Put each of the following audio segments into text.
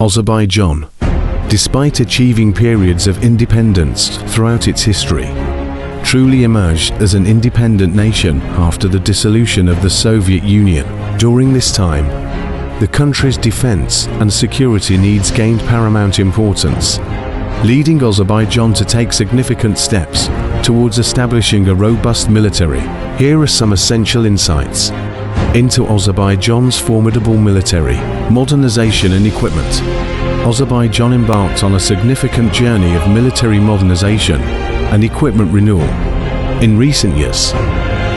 Azerbaijan, despite achieving periods of independence throughout its history, truly emerged as an independent nation after the dissolution of the Soviet Union. During this time, the country's defense and security needs gained paramount importance, leading Azerbaijan to take significant steps towards establishing a robust military. Here are some essential insights into Azerbaijan's formidable military modernization and equipment. Azerbaijan embarked on a significant journey of military modernization and equipment renewal. In recent years,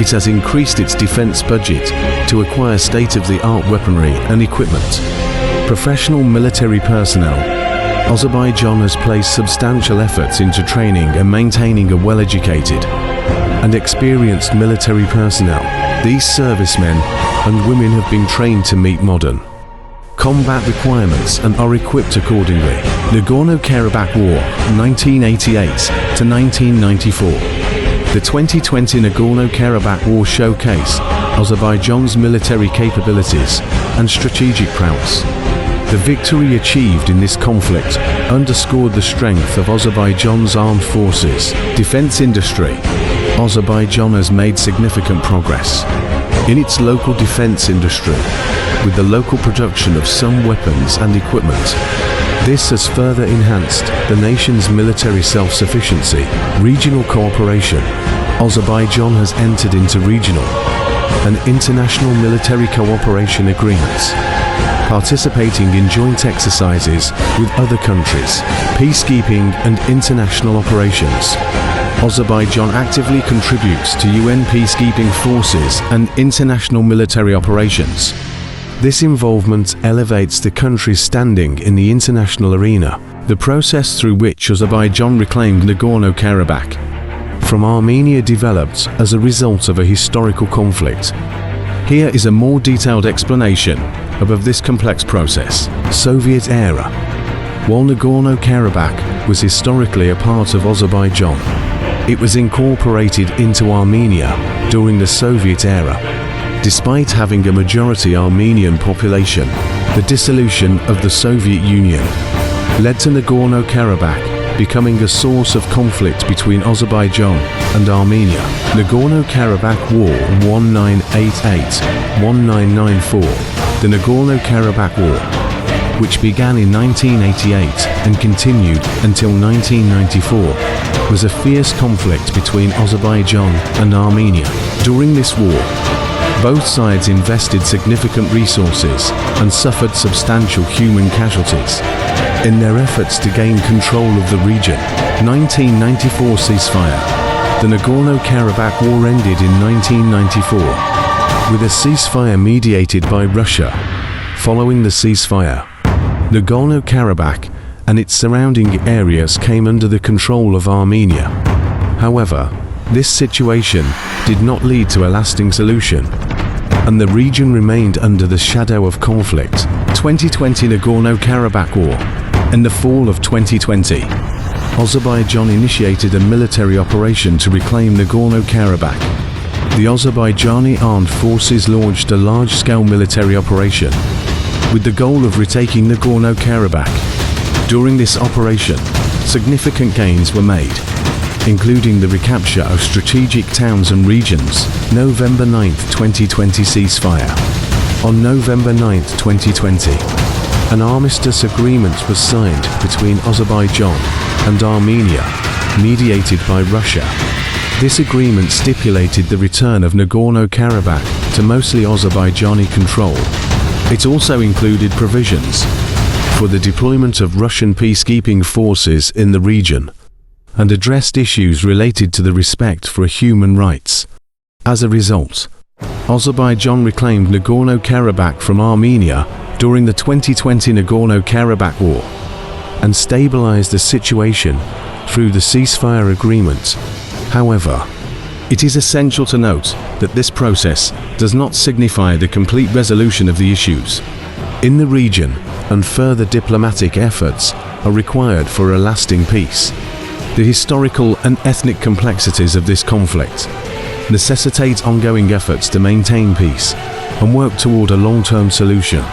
it has increased its defense budget to acquire state-of-the-art weaponry and equipment. Professional military personnel. Azerbaijan has placed substantial efforts into training and maintaining a well-educated and experienced military personnel. These servicemen and women have been trained to meet modern combat requirements and are equipped accordingly. Nagorno-Karabakh War, 1988 to 1994. The 2020 Nagorno-Karabakh War showcased Azerbaijan's military capabilities and strategic prowess. The victory achieved in this conflict underscored the strength of Azerbaijan's armed forces. Defense industry. Azerbaijan has made significant progress in its local defense industry, with the local production of some weapons and equipment. This has further enhanced the nation's military self-sufficiency. Regional cooperation. Azerbaijan has entered into regional and international military cooperation agreements, participating in joint exercises with other countries. Peacekeeping and international operations. Azerbaijan actively contributes to UN peacekeeping forces and international military operations. This involvement elevates the country's standing in the international arena. The process through which Azerbaijan reclaimed Nagorno-Karabakh from Armenia developed as a result of a historical conflict. Here is a more detailed explanation of this complex process. Soviet era. While Nagorno-Karabakh was historically a part of Azerbaijan, it was incorporated into Armenia during the Soviet era. Despite having a majority Armenian population, the dissolution of the Soviet Union led to Nagorno-Karabakh becoming a source of conflict between Azerbaijan and Armenia. Nagorno-Karabakh War 1988-1994. The Nagorno-Karabakh War, which began in 1988 and continued until 1994, was a fierce conflict between Azerbaijan and Armenia. During this war, both sides invested significant resources and suffered substantial human casualties in their efforts to gain control of the region. 1994 ceasefire. The Nagorno-Karabakh War ended in 1994 with a ceasefire mediated by Russia. Following the ceasefire, Nagorno-Karabakh and its surrounding areas came under the control of Armenia. However, this situation did not lead to a lasting solution, and the region remained under the shadow of conflict. 2020 Nagorno-Karabakh War. In the fall of 2020, Azerbaijan initiated a military operation to reclaim Nagorno-Karabakh. The Azerbaijani armed forces launched a large-scale military operation with the goal of retaking Nagorno-Karabakh. During this operation, significant gains were made, including the recapture of strategic towns and regions. November 9, 2020 ceasefire. On November 9, 2020, an armistice agreement was signed between Azerbaijan and Armenia, mediated by Russia. This agreement stipulated the return of Nagorno-Karabakh to mostly Azerbaijani control. It also included provisions for the deployment of Russian peacekeeping forces in the region, and addressed issues related to the respect for human rights. As a result, Azerbaijan reclaimed Nagorno-Karabakh from Armenia during the 2020 Nagorno-Karabakh War and stabilized the situation through the ceasefire agreement. However, it is essential to note that this process does not signify the complete resolution of the issues in the region, and further diplomatic efforts are required for a lasting peace. The historical and ethnic complexities of this conflict necessitate ongoing efforts to maintain peace and work toward a long-term solution.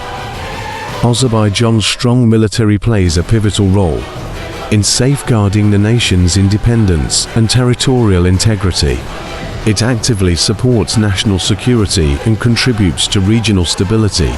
Azerbaijan's strong military plays a pivotal role in safeguarding the nation's independence and territorial integrity. It actively supports national security and contributes to regional stability.